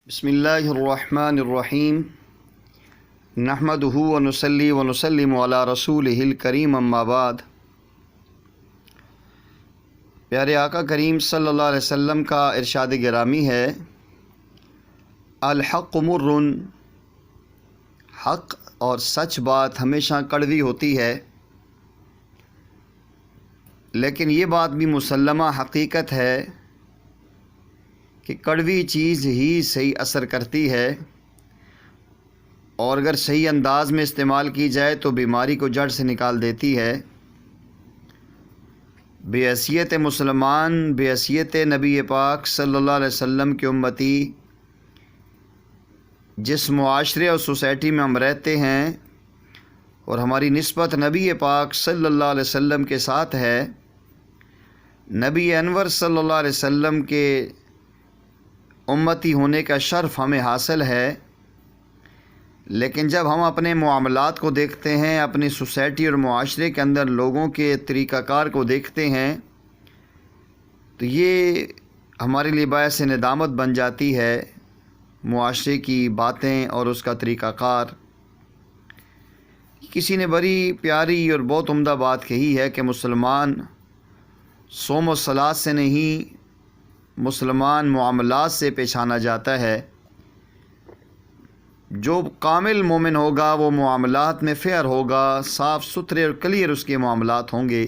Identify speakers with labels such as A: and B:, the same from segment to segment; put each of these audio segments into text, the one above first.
A: بسم اللہ الرحمن الرحیم نحمدہ ونصلی ونسلم علی رسولہ الکریم اما بعد۔ پیارے آقا کریم صلی اللہ علیہ وسلم کا ارشاد گرامی ہے، الحق مر، حق اور سچ بات ہمیشہ کڑوی ہوتی ہے، لیکن یہ بات بھی مسلمہ حقیقت ہے کہ کڑوی چیز ہی صحیح اثر کرتی ہے، اور اگر صحیح انداز میں استعمال کی جائے تو بیماری کو جڑ سے نکال دیتی ہے۔ بحیثیت مسلمان، بحیثیت نبی پاک صلی اللہ علیہ وسلم کے امتی، جس معاشرے اور سوسائٹی میں ہم رہتے ہیں اور ہماری نسبت نبی پاک صلی اللہ علیہ وسلم کے ساتھ ہے، نبی انور صلی اللہ علیہ وسلم کے امتی ہونے کا شرف ہمیں حاصل ہے، لیکن جب ہم اپنے معاملات کو دیکھتے ہیں، اپنی سوسائٹی اور معاشرے کے اندر لوگوں کے طریقہ کار کو دیکھتے ہیں، تو یہ ہمارے لیے باعث ندامت بن جاتی ہے۔ معاشرے کی باتیں اور اس کا طریقہ کار، کسی نے بڑی پیاری اور بہت عمدہ بات کہی ہے کہ مسلمان صوم و صلات سے نہیں، مسلمان معاملات سے پہچانا جاتا ہے۔ جو کامل مومن ہوگا وہ معاملات میں فیئر ہوگا، صاف ستھرے اور کلیئر اس کے معاملات ہوں گے،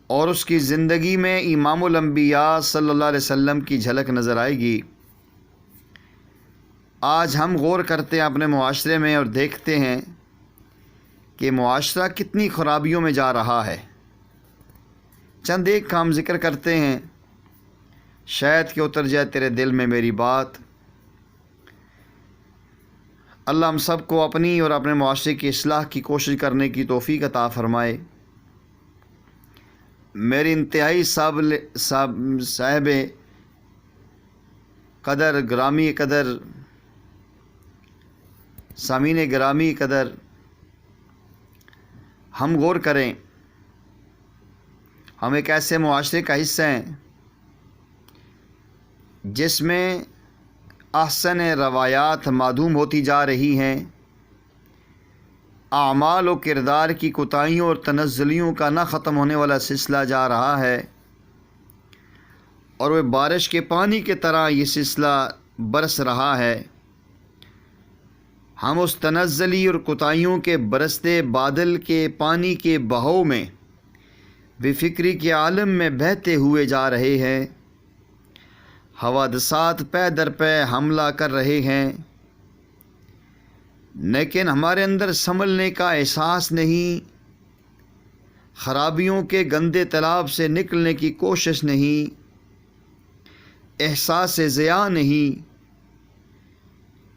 A: اور اس کی زندگی میں امام الانبیاء صلی اللہ علیہ وسلم کی جھلک نظر آئے گی۔ آج ہم غور کرتے ہیں اپنے معاشرے میں اور دیکھتے ہیں کہ معاشرہ کتنی خرابیوں میں جا رہا ہے۔ چند ایک کا ہم ذکر کرتے ہیں، شاید کہ اتر جائے تیرے دل میں میری بات۔ اللہ ہم سب کو اپنی اور اپنے معاشرے کی اصلاح کی کوشش کرنے کی توفیق عطا فرمائے۔ میری انتہائی صاحب قدر، گرامی قدر، سامعین گرامی قدر، ہم غور کریں، ہم ایک ایسے معاشرے کا حصہ ہیں جس میں احسن روایات معدوم ہوتی جا رہی ہیں، اعمال و کردار کی کوتاہیوں اور تنزلیوں کا نہ ختم ہونے والا سلسلہ جا رہا ہے، اور وہ بارش کے پانی کی طرح یہ سلسلہ برس رہا ہے۔ ہم اس تنزلی اور کوتاہیوں کے برستے بادل کے پانی کے بہاؤ میں بے فکری کے عالم میں بہتے ہوئے جا رہے ہیں۔ حوادثات پے در پے حملہ کر رہے ہیں، لیکن ہمارے اندر سنبھلنے کا احساس نہیں، خرابیوں کے گندے تالاب سے نکلنے کی کوشش نہیں، احساس ضیاع نہیں،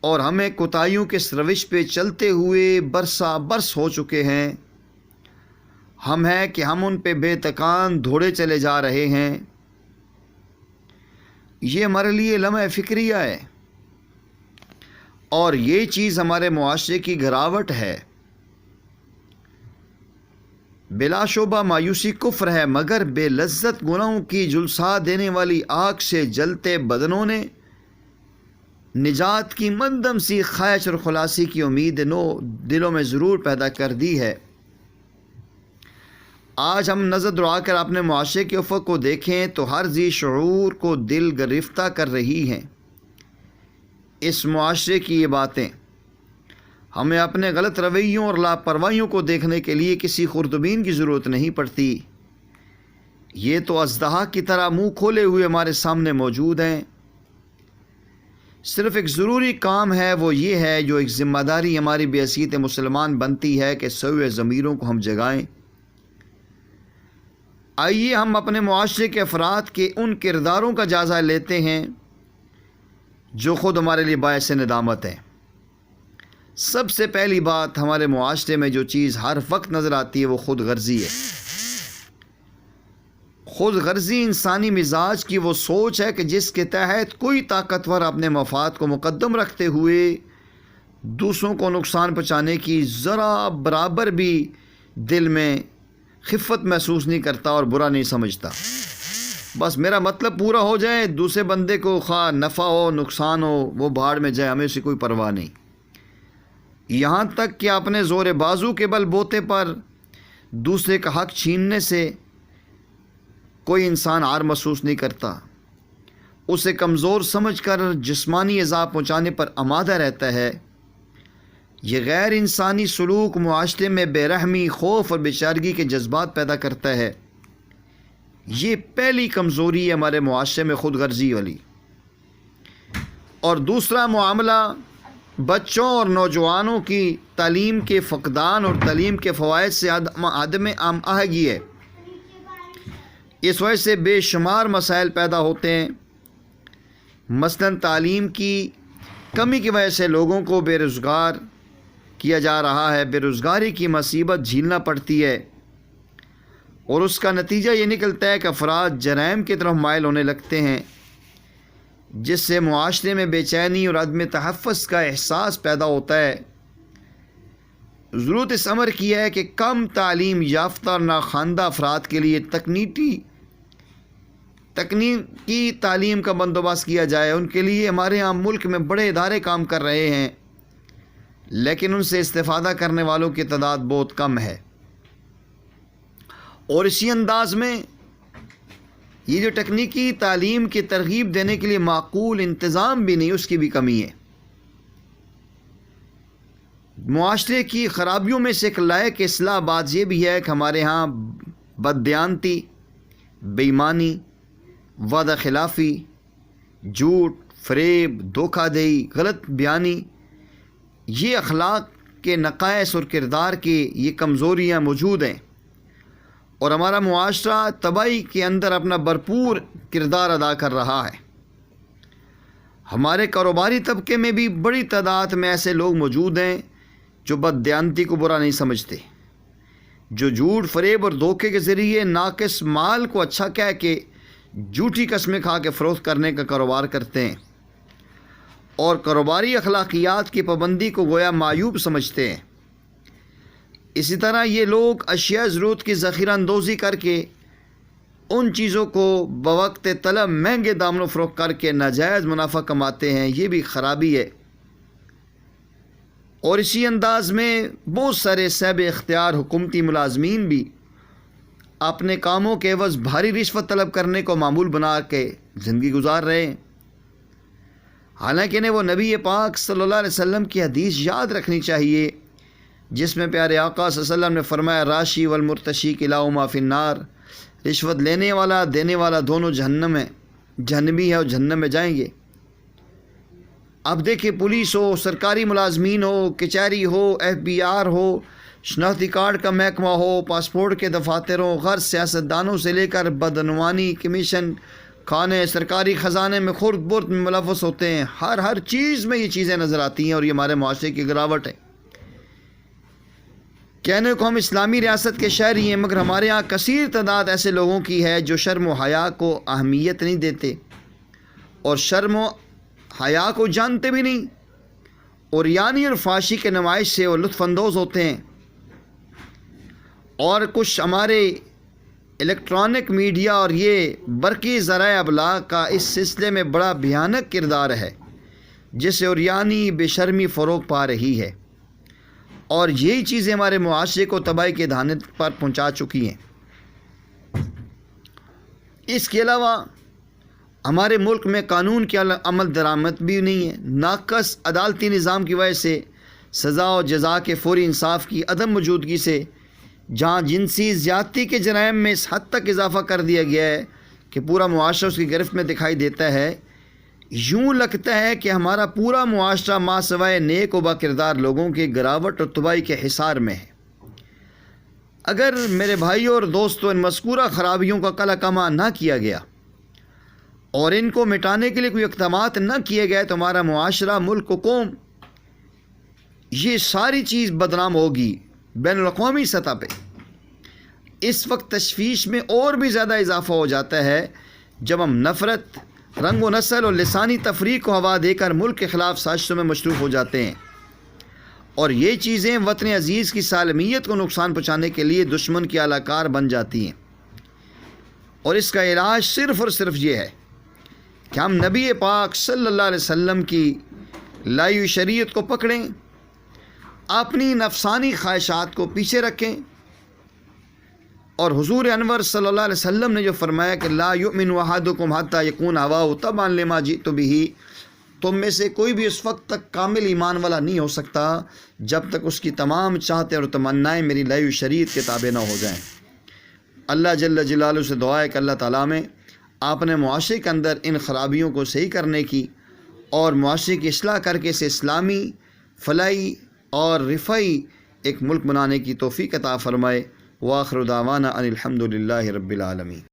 A: اور ہمیں کوتاہیوں کے اس روش پہ چلتے ہوئے برسا برس ہو چکے ہیں۔ ہم ہیں کہ ہم ان پہ بے تکان دوڑے چلے جا رہے ہیں۔ یہ ہمارے لیے لمحہ فکریہ ہے، اور یہ چیز ہمارے معاشرے کی گراوٹ ہے۔ بلا شبہ مایوسی کفر ہے، مگر بے لذت گناہوں کی جلسا دینے والی آگ سے جلتے بدنوں نے نجات کی مندم سی خواہش اور خلاصی کی امید نو دلوں میں ضرور پیدا کر دی ہے۔ آج ہم نظر دوڑا کر اپنے معاشرے کے افق کو دیکھیں تو ہر ذی شعور کو دل گرفتہ کر رہی ہیں اس معاشرے کی یہ باتیں۔ ہمیں اپنے غلط رویوں اور لاپرواہیوں کو دیکھنے کے لیے کسی خوردبین کی ضرورت نہیں پڑتی، یہ تو اژدہا کی طرح منہ کھولے ہوئے ہمارے سامنے موجود ہیں۔ صرف ایک ضروری کام ہے، وہ یہ ہے، جو ایک ذمہ داری ہماری بحیثیت مسلمان بنتی ہے کہ سوئے ضمیروں کو ہم جگائیں۔ آئیے ہم اپنے معاشرے کے افراد کے ان کرداروں کا جائزہ لیتے ہیں جو خود ہمارے لیے باعث ندامت ہے۔ سب سے پہلی بات، ہمارے معاشرے میں جو چیز ہر وقت نظر آتی ہے وہ خود غرضی ہے۔ خود غرضی انسانی مزاج کی وہ سوچ ہے کہ جس کے تحت کوئی طاقتور اپنے مفاد کو مقدم رکھتے ہوئے دوسروں کو نقصان پہنچانے کی ذرا برابر بھی دل میں خفت محسوس نہیں کرتا اور برا نہیں سمجھتا۔ بس میرا مطلب پورا ہو جائے، دوسرے بندے کو خواہ نفع ہو نقصان ہو وہ بھاڑ میں جائے، ہمیں سے کوئی پرواہ نہیں۔ یہاں تک کہ اپنے زور بازو کے بل بوتے پر دوسرے کا حق چھیننے سے کوئی انسان عار محسوس نہیں کرتا، اسے کمزور سمجھ کر جسمانی ایذا پہنچانے پر آمادہ رہتا ہے۔ یہ غیر انسانی سلوک معاشرے میں بے رحمی، خوف اور بیچارگی کے جذبات پیدا کرتا ہے۔ یہ پہلی کمزوری ہے ہمارے معاشرے میں، خود غرضی والی۔ اور دوسرا معاملہ بچوں اور نوجوانوں کی تعلیم کے فقدان اور تعلیم کے فوائد سے عدم آہنگی ہے۔ اس وجہ سے بے شمار مسائل پیدا ہوتے ہیں، مثلاً تعلیم کی کمی کی وجہ سے لوگوں کو بے روزگار کیا جا رہا ہے، بے روزگاری کی مصیبت جھیلنا پڑتی ہے، اور اس کا نتیجہ یہ نکلتا ہے کہ افراد جرائم کی طرف مائل ہونے لگتے ہیں، جس سے معاشرے میں بے چینی اور عدم تحفظ کا احساس پیدا ہوتا ہے۔ ضرورت اس امر کی ہے کہ کم تعلیم یافتہ اور ناخواندہ افراد کے لیے تکنیکی تعلیم کا بندوبست کیا جائے۔ ان کے لیے ہمارے ہاں ملک میں بڑے ادارے کام کر رہے ہیں، لیکن ان سے استفادہ کرنے والوں کی تعداد بہت کم ہے، اور اسی انداز میں یہ جو تکنیکی تعلیم کی ترغیب دینے کے لیے معقول انتظام بھی نہیں، اس کی بھی کمی ہے۔ معاشرے کی خرابیوں میں سے ایک لائق اصلاح بات یہ بھی ہے کہ ہمارے ہاں بددیانتی، بے ایمانی، وعدہ خلافی، جھوٹ، فریب، دھوکہ دہی، غلط بیانی، یہ اخلاق کے نقائص اور کردار کی یہ کمزوریاں موجود ہیں، اور ہمارا معاشرہ تباہی کے اندر اپنا بھرپور کردار ادا کر رہا ہے۔ ہمارے کاروباری طبقے میں بھی بڑی تعداد میں ایسے لوگ موجود ہیں جو بددیانتی کو برا نہیں سمجھتے، جو جھوٹ، فریب اور دھوکے کے ذریعے ناقص مال کو اچھا کہہ کے جھوٹی قسمیں کھا کے فروخت کرنے کا کاروبار کرتے ہیں، اور کاروباری اخلاقیات کی پابندی کو گویا معیوب سمجھتے ہیں۔ اسی طرح یہ لوگ اشیاء ضرورت کی ذخیرہ اندوزی کر کے ان چیزوں کو بوقت طلب مہنگے داموں فروخت کر کے ناجائز منافع کماتے ہیں، یہ بھی خرابی ہے۔ اور اسی انداز میں بہت سارے صاحب اختیار حکومتی ملازمین بھی اپنے کاموں کے عوض بھاری رشوت طلب کرنے کو معمول بنا کے زندگی گزار رہے ہیں، حالانکہ انہیں وہ نبی پاک صلی اللہ علیہ وسلم کی حدیث یاد رکھنی چاہیے، جس میں پیارے آقا صلی اللہ علیہ وسلم نے فرمایا راشی والمرتشی کلاہما فی النار، رشوت لینے والا دینے والا دونوں جہنم ہے، جہنمی ہے اور جہنم میں جائیں گے۔ اب دیکھیں، پولیس ہو، سرکاری ملازمین ہو، کچہری ہو، FBI ہو، شناختی کارڈ کا محکمہ ہو، پاسپورٹ کے دفاتر ہوں، غیر سیاستدانوں سے لے کر بدعنوانی، کمیشن کھانے، سرکاری خزانے میں خرد برد میں ملوث ہوتے ہیں، ہر چیز میں یہ چیزیں نظر آتی ہیں، اور یہ ہمارے معاشرے کی گراوٹ ہے۔ کہنے کو ہم اسلامی ریاست کے شہری ہیں، مگر ہمارے ہاں کثیر تعداد ایسے لوگوں کی ہے جو شرم و حیا کو اہمیت نہیں دیتے، اور شرم و حیا کو جانتے بھی نہیں، اور یعنی اور فحاشی کے نمائش سے وہ لطف اندوز ہوتے ہیں۔ اور کچھ ہمارے الیکٹرانک میڈیا اور یہ برقی ذرائع ابلاغ کا اس سلسلے میں بڑا بھیانک کردار ہے، جس سے عریانی بے شرمی فروغ پا رہی ہے، اور یہی چیزیں ہمارے معاشرے کو تباہی کے دہانے پر پہنچا چکی ہیں۔ اس کے علاوہ ہمارے ملک میں قانون کی عمل درآمد بھی نہیں ہے، ناقص عدالتی نظام کی وجہ سے سزا و جزا کے فوری انصاف کی عدم موجودگی سے جہاں جنسی زیادتی کے جرائم میں اس حد تک اضافہ کر دیا گیا ہے کہ پورا معاشرہ اس کی گرفت میں دکھائی دیتا ہے، یوں لگتا ہے کہ ہمارا پورا معاشرہ ما سوائے نیک و با کردار لوگوں کے گراوٹ اور تباہی کے حصار میں ہے۔ اگر میرے بھائیوں اور دوستوں ان مذکورہ خرابیوں کا کلا کما نہ کیا گیا اور ان کو مٹانے کے لیے کوئی اقدامات نہ کیے گئے تو ہمارا معاشرہ، ملک و قوم، یہ ساری چیز بدنام ہوگی بین الاقوامی سطح پہ۔ اس وقت تشویش میں اور بھی زیادہ اضافہ ہو جاتا ہے جب ہم نفرت، رنگ و نسل اور لسانی تفریق کو ہوا دے کر ملک کے خلاف سازشوں میں مصروف ہو جاتے ہیں، اور یہ چیزیں وطن عزیز کی سالمیت کو نقصان پہنچانے کے لیے دشمن کی اعلی کار بن جاتی ہیں۔ اور اس کا علاج صرف اور صرف یہ ہے کہ ہم نبی پاک صلی اللہ علیہ وسلم کی لائی ہوئی شریعت کو پکڑیں، اپنی نفسانی خواہشات کو پیچھے رکھیں، اور حضور انور صلی اللہ علیہ وسلم نے جو فرمایا کہ لا یؤمن احدکم حتی یکون ہواہ تبعا لما جئت بہ، تم میں سے کوئی بھی اس وقت تک کامل ایمان والا نہیں ہو سکتا جب تک اس کی تمام چاہتے اور تمنائیں میری لائی ہوئی شریعت کے تابع نہ ہو جائیں۔ اللہ جل جلالہ سے دعا ہے کہ اللہ تعالیٰ میں آپ نے معاشرے کے اندر ان خرابیوں کو صحیح کرنے کی اور معاشرے کی اصلاح کر کے اسے اسلامی، فلاحی اور رفائی ایک ملک بنانے کی توفیق عطا فرمائے۔ وآخر دعوانا ان الحمد للہ رب العالمین۔